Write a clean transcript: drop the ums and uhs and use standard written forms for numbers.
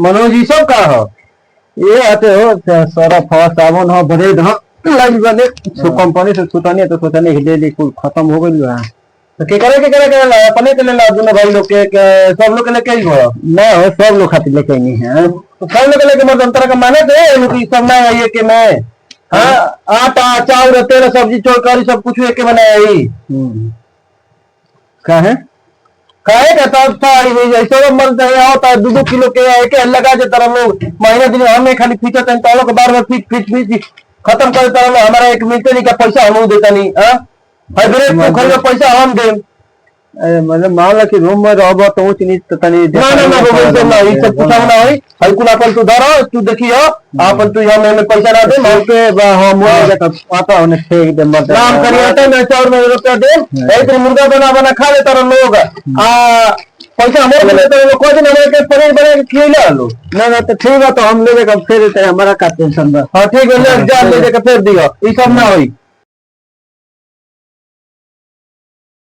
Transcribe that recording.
मनोज ये सब का हो? ये आते हो सरफ हो साबुन हो ब्रेड हो लग बने कंपनी से छुटानी तो सोचने के डेली कुल खत्म हो गई है। तो के करे अपने के ले ला दोनों भाई लोग के सब लोग के लेके ही हो ना हो सब लोग खातिर लेके नहीं है तो सब लोग के लेके मतलब अंतर का माने थे लोग सब ना है ये कि मैं हाँ आटा चावल तेल सब्जी चौकारी सब कुछ एक के बनाया ही का है काहे का तब था ऐसे मर जाए होता है 2-2 किलो के एक लगा जे तरह लोग महीने दिन हमें खाली फीचर तन तालों के बार बार फीच खत्म कर तरह हमारा एक मिलते नहीं का पैसा हम देता नहीं हां हाइब्रिड को खरीद पैसा हम दे मतलब मान लो कि रूम में रहो तो वो चीज तो तनी ना ये सब पूछा ना होई हल्कुल अपन तू धरो तू देखियो अपन तू हम में पैसा ना दे मार के हम मुर्गा का पाता होने फेंक दे मत नाम करिए तो मैं 4 में रुपया दे एक मुर्गा बना खा ले तरह लोग पैसा हमारे मिले तो लोग कोई दिन हमारे के पनीर बना के खिला लो ना तो ठीक है तो हम ले लेकर फिर हमारा का टेंशन बस हां ठीक है ले जा ले के फिर दियो ये सब ना होई